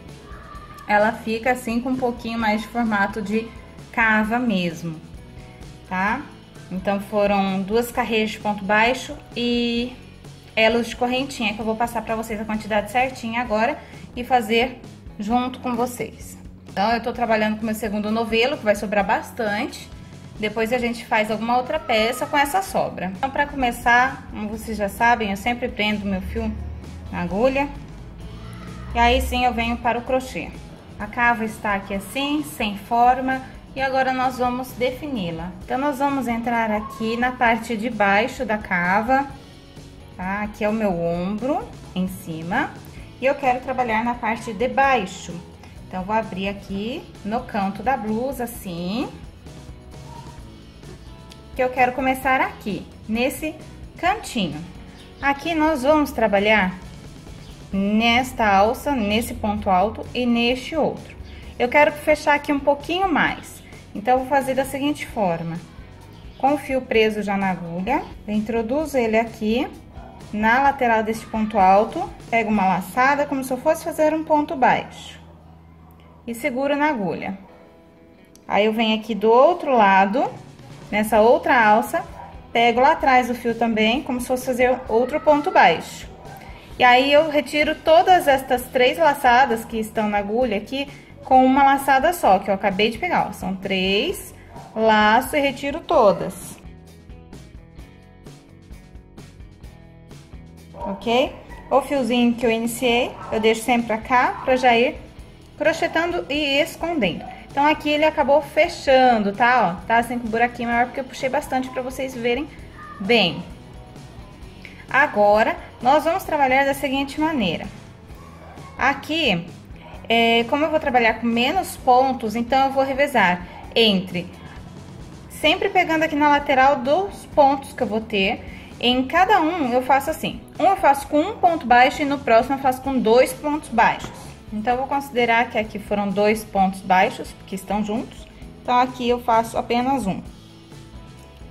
ela fica assim com um pouquinho mais de formato de cava mesmo, tá? Então, foram 2 carreiras de ponto baixo e elos de correntinha, que eu vou passar pra vocês a quantidade certinha agora e fazer junto com vocês. Então, eu tô trabalhando com o meu segundo novelo, que vai sobrar bastante. Depois a gente faz alguma outra peça com essa sobra. Então, pra começar, como vocês já sabem, eu sempre prendo meu fio na agulha. E aí sim eu venho para o crochê. A cava está aqui assim, sem forma. E agora nós vamos defini-la. Então, nós vamos entrar aqui na parte de baixo da cava, tá? Aqui é o meu ombro, em cima. E eu quero trabalhar na parte de baixo. Então, vou abrir aqui no canto da blusa, assim. Que eu quero começar aqui, nesse cantinho. Aqui nós vamos trabalhar nesta alça, nesse ponto alto e neste outro. Eu quero fechar aqui um pouquinho mais. Então, eu vou fazer da seguinte forma. Com o fio preso já na agulha, eu introduzo ele aqui, na lateral deste ponto alto, pego uma laçada como se eu fosse fazer um ponto baixo. E seguro na agulha. Aí, eu venho aqui do outro lado, nessa outra alça, pego lá atrás o fio também, como se fosse fazer outro ponto baixo. E aí, eu retiro todas estas 3 laçadas que estão na agulha aqui, com uma laçada só, que eu acabei de pegar, ó. São 3, laço e retiro todas. Ok? O fiozinho que eu iniciei, eu deixo sempre pra cá, pra já ir crochetando e escondendo. Então, aqui ele acabou fechando, tá? Ó, tá assim com um buraquinho maior, porque eu puxei bastante pra vocês verem bem. Agora, nós vamos trabalhar da seguinte maneira. Aqui, como eu vou trabalhar com menos pontos, então eu vou revezar entre... Sempre pegando aqui na lateral dos pontos que eu vou ter. Em cada um, eu faço assim. Um eu faço com um ponto baixo e no próximo eu faço com 2 pontos baixos. Então, eu vou considerar que aqui foram 2 pontos baixos, porque estão juntos. Então, aqui eu faço apenas um.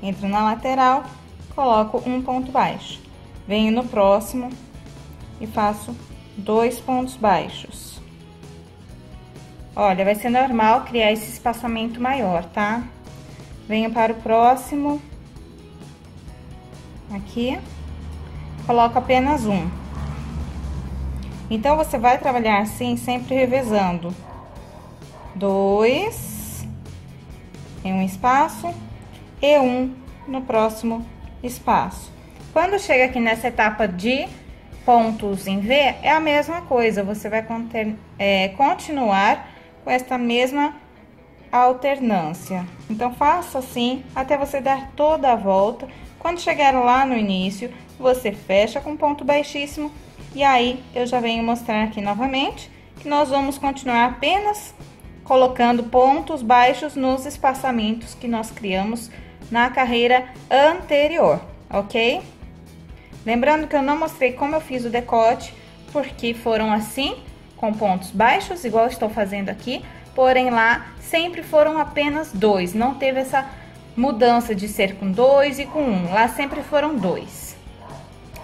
Entro na lateral, coloco um ponto baixo. Venho no próximo e faço 2 pontos baixos. Olha, vai ser normal criar esse espaçamento maior, tá? Venho para o próximo. Aqui. Coloco apenas um. Então, você vai trabalhar assim, sempre revezando. 2 em um espaço e 1 no próximo espaço. Quando chega aqui nessa etapa de pontos em V, é a mesma coisa. Você vai continuar com esta mesma alternância. Então, faça assim até você dar toda a volta. Quando chegar lá no início, você fecha com ponto baixíssimo. E aí, eu já venho mostrar aqui novamente que nós vamos continuar apenas colocando pontos baixos nos espaçamentos que nós criamos na carreira anterior, ok? Lembrando que eu não mostrei como eu fiz o decote, porque foram assim, com pontos baixos, igual estou fazendo aqui, porém lá sempre foram apenas 2, não teve essa mudança de ser com 2 e com 1, lá sempre foram 2.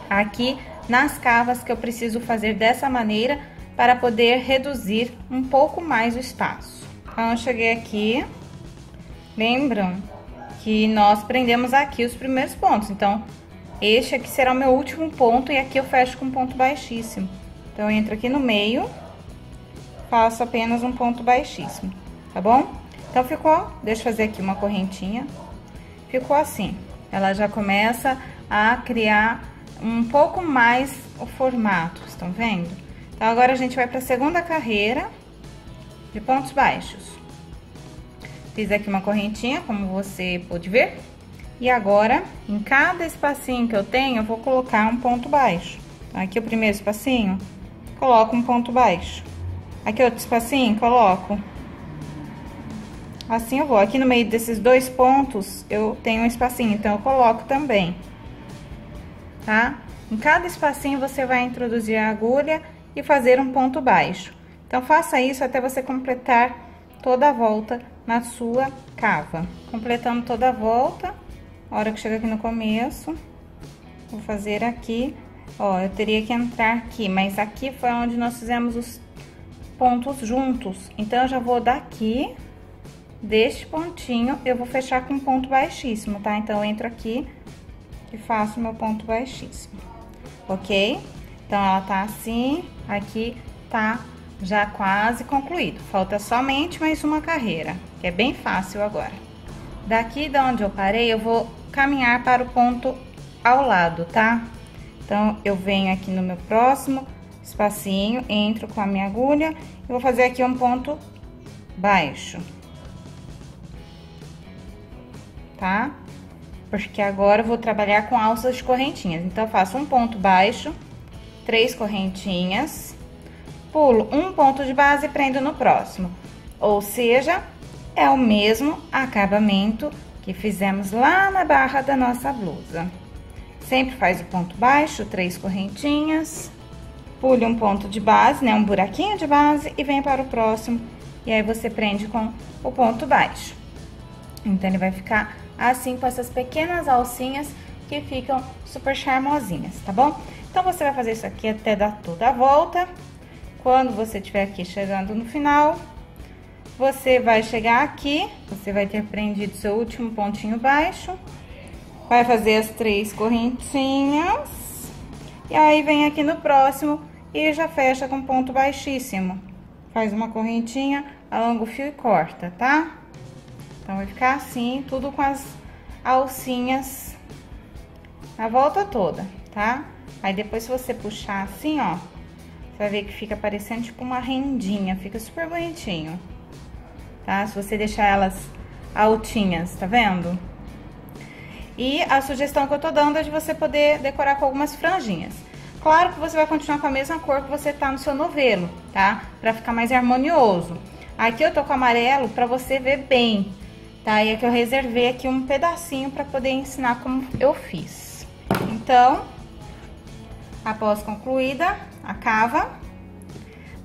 Aqui nas cavas que eu preciso fazer dessa maneira para poder reduzir um pouco mais o espaço. Então, eu cheguei aqui, lembram que nós prendemos aqui os primeiros pontos, então este aqui será o meu último ponto e aqui eu fecho com ponto baixíssimo. Então, eu entro aqui no meio, faço apenas um ponto baixíssimo, tá bom? Então, ficou, deixa eu fazer aqui uma correntinha, ficou assim. Ela já começa a criar um pouco mais o formato, estão vendo? Então, agora a gente vai para a segunda carreira de pontos baixos. Fiz aqui uma correntinha, como você pode ver. E agora, em cada espacinho que eu tenho, eu vou colocar um ponto baixo. Então, aqui o primeiro espacinho, coloco um ponto baixo. Aqui outro espacinho, coloco. Assim eu vou. Aqui no meio desses 2 pontos, eu tenho um espacinho, então eu coloco também. Tá? Em cada espacinho, você vai introduzir a agulha e fazer um ponto baixo. Então, faça isso até você completar toda a volta na sua cava. Completando toda a volta, a hora que chega aqui no começo, vou fazer aqui, ó, eu teria que entrar aqui, mas aqui foi onde nós fizemos os pontos juntos. Então, eu já vou daqui, deste pontinho, eu vou fechar com um ponto baixíssimo, tá? Então, eu entro aqui e faço meu ponto baixíssimo, ok? Então, ela tá assim, aqui tá já quase concluído. Falta somente mais uma carreira, que é bem fácil agora. Daqui de onde eu parei, eu vou caminhar para o ponto ao lado, tá? Então, eu venho aqui no meu próximo espacinho, entro com a minha agulha e vou fazer aqui um ponto baixo. Tá? Porque agora eu vou trabalhar com alças de correntinhas. Então, eu faço um ponto baixo, 3 correntinhas, pulo um ponto de base e prendo no próximo. Ou seja, é o mesmo acabamento que fizemos lá na barra da nossa blusa. Sempre faz o ponto baixo, 3 correntinhas, pule um ponto de base, né, um buraquinho de base e vem para o próximo. E aí, você prende com o ponto baixo. Então, ele vai ficar assim, com essas pequenas alcinhas que ficam super charmosinhas, tá bom? Então, você vai fazer isso aqui até dar toda a volta. Quando você estiver aqui chegando no final, você vai chegar aqui, você vai ter prendido seu último pontinho baixo, vai fazer as 3 correntinhas, e aí vem aqui no próximo e já fecha com ponto baixíssimo. Faz uma correntinha, alonga o fio e corta, tá? Então, vai ficar assim, tudo com as alcinhas a volta toda, tá? Aí, depois, se você puxar assim, ó, você vai ver que fica parecendo tipo uma rendinha, fica super bonitinho, tá? Se você deixar elas altinhas, tá vendo? E a sugestão que eu tô dando é de você poder decorar com algumas franjinhas. Claro que você vai continuar com a mesma cor que você tá no seu novelo, tá? Pra ficar mais harmonioso. Aqui eu tô com amarelo pra você ver bem, tá? E aqui eu reservei aqui um pedacinho pra poder ensinar como eu fiz. Então, após concluída a cava,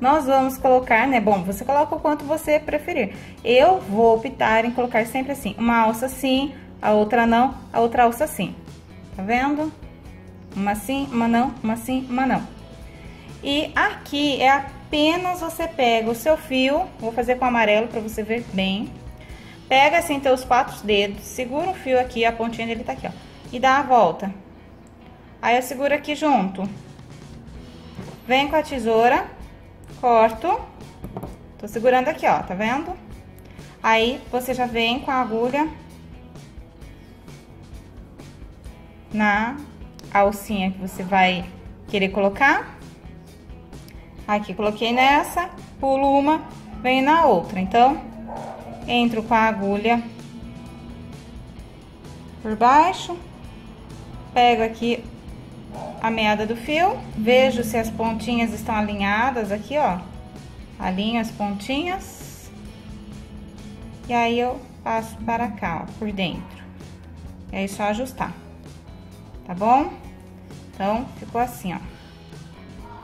nós vamos colocar, né? Bom, você coloca o quanto você preferir. Eu vou optar em colocar sempre assim, uma alça assim, a outra não, a outra alça assim. Tá vendo? Uma assim, uma não, uma assim, uma não. E aqui é apenas você pega o seu fio, vou fazer com amarelo pra você ver bem. Pega assim teus 4 dedos, segura o fio aqui, a pontinha dele tá aqui, ó, e dá a volta. Aí eu seguro aqui junto. Vem com a tesoura, corto. Tô segurando aqui, ó, tá vendo? Aí, você já vem com a agulha na alcinha que você vai querer colocar. Aqui, coloquei nessa, pulo uma, venho na outra. Então, entro com a agulha por baixo, pego aqui a meada do fio, vejo se as pontinhas estão alinhadas aqui, ó, alinho as pontinhas, e aí eu passo para cá, ó, por dentro, e aí só ajustar, tá bom? Então, ficou assim, ó,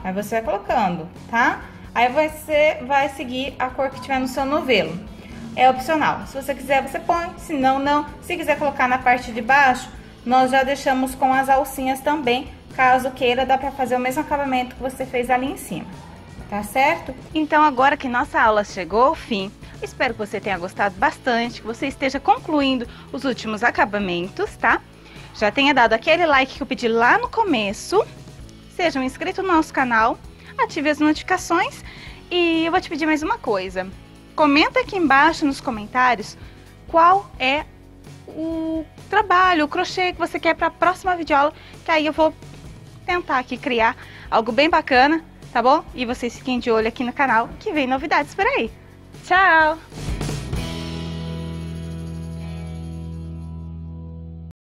aí você vai colocando, tá? Aí você vai seguir a cor que tiver no seu novelo, é opcional, se você quiser você põe, se não, não, se quiser colocar na parte de baixo, nós já deixamos com as alcinhas também, caso queira, dá pra fazer o mesmo acabamento que você fez ali em cima, tá certo? Então agora que nossa aula chegou ao fim, espero que você tenha gostado bastante, que você esteja concluindo os últimos acabamentos, tá? Já tenha dado aquele like que eu pedi lá no começo, seja um inscrito no nosso canal, ative as notificações e eu vou te pedir mais uma coisa. Comenta aqui embaixo nos comentários qual é o trabalho, o crochê que você quer para a próxima videoaula, que aí eu vou tentar aqui criar algo bem bacana, tá bom? E vocês fiquem de olho aqui no canal, que vem novidades por aí. Tchau!